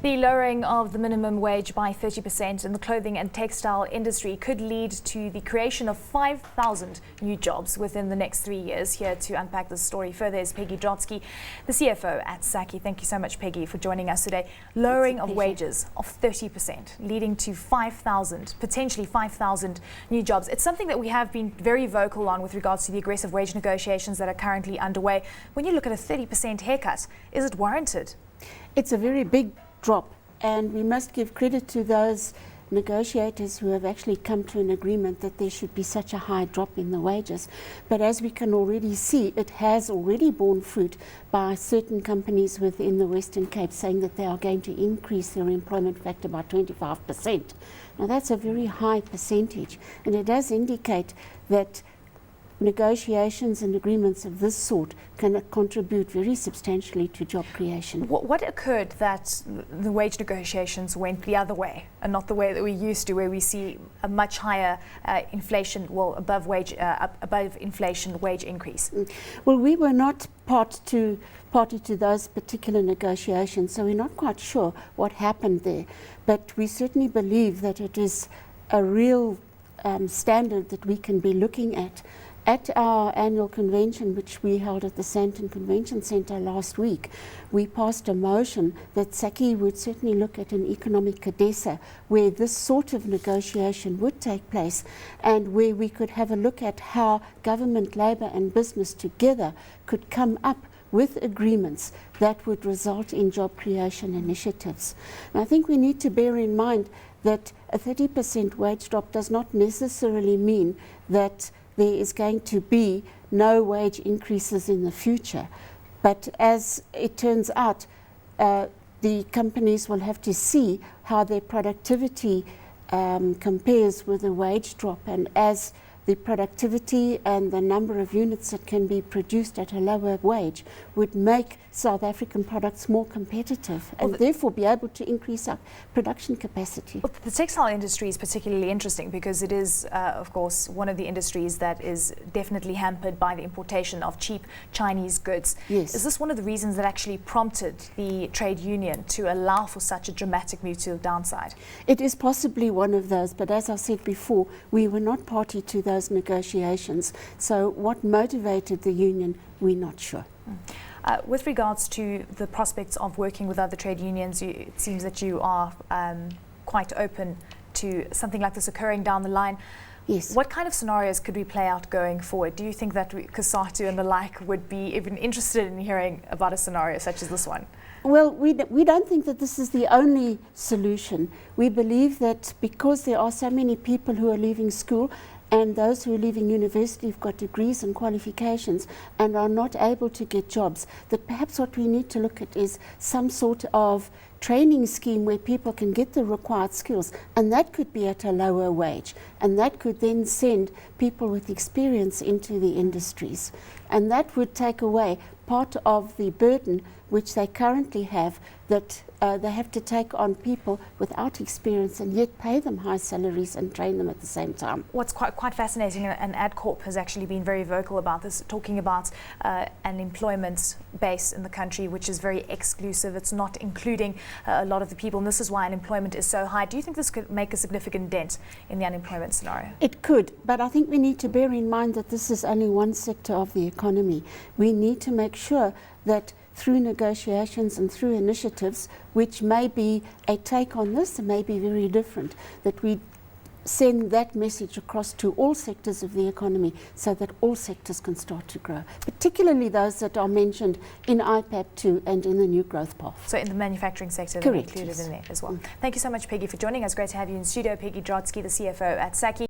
The lowering of the minimum wage by 30% in the clothing and textile industry could lead to the creation of 5,000 new jobs within the next 3 years. Here to unpack this story further is Peggy Drodskie, the CFO at Sacci. Thank you so much, Peggy, for joining us today. Lowering of wages of 30%, leading to 5,000, potentially 5,000 new jobs. It's something that we have been very vocal on with regards to the aggressive wage negotiations that are currently underway. When you look at a 30% haircut, is it warranted? It's a very big drop, and we must give credit to those negotiators who have actually come to an agreement that there should be such a high drop in the wages. But as we can already see, it has already borne fruit by certain companies within the Western Cape saying that they are going to increase their employment factor by 25%. Now that's a very high percentage, and it does indicate that negotiations and agreements of this sort can contribute very substantially to job creation. What occurred that the wage negotiations went the other way and not the way that we used to, where we see a much higher inflation, well, above inflation wage increase? Well, we were not party to those particular negotiations, so we're not quite sure what happened there. But we certainly believe that it is a real standard that we can be looking at. At our annual convention, which we held at the Sandton Convention Centre last week, we passed a motion that Sacci would certainly look at an economic CODESA where this sort of negotiation would take place, and where we could have a look at how government, labour and business together could come up with agreements that would result in job creation initiatives. And I think we need to bear in mind that a 30% wage drop does not necessarily mean that there is going to be no wage increases in the future. But as it turns out, the companies will have to see how their productivity compares with the wage drop, and as the productivity and the number of units that can be produced at a lower wage would make South African products more competitive, and therefore be able to increase our production capacity. Well, the textile industry is particularly interesting because it is, of course, one of the industries that is definitely hampered by the importation of cheap Chinese goods. Yes. Is this one of the reasons that actually prompted the trade union to allow for such a dramatic move to the downside? It is possibly one of those, but as I said before, we were not party to those negotiations. So what motivated the union, we're not sure. With regards to the prospects of working with other trade unions, it seems that you are quite open to something like this occurring down the line. Yes. What kind of scenarios could we play out going forward? Do you think that COSATU and the like would be even interested in hearing about a scenario such as this one? Well, we don't think that this is the only solution. We believe that because there are so many people who are leaving school, and those who are leaving university have got degrees and qualifications and are not able to get jobs, that perhaps what we need to look at is some sort of training scheme where people can get the required skills, and that could be at a lower wage, and that could then send people with experience into the industries, and that would take away part of the burden which they currently have, that they have to take on people without experience and yet pay them high salaries and train them at the same time. What's quite fascinating, and AdCorp has actually been very vocal about this, talking about an employment base in the country which is very exclusive. It's not including a lot of the people, and this is why unemployment is so high. Do you think this could make a significant dent in the unemployment scenario? It could, but I think we need to bear in mind that this is only one sector of the economy. We need to make sure that through negotiations and through initiatives, which may be a take on this and may be very different, that we send that message across to all sectors of the economy so that all sectors can start to grow, particularly those that are mentioned in IPAP 2 and in the new growth path. So in the manufacturing sector, correct, included yes. in there as well. Thank you so much, Peggy, for joining us. Great to have you in studio. Peggy Drodskie, the CFO at Sacci.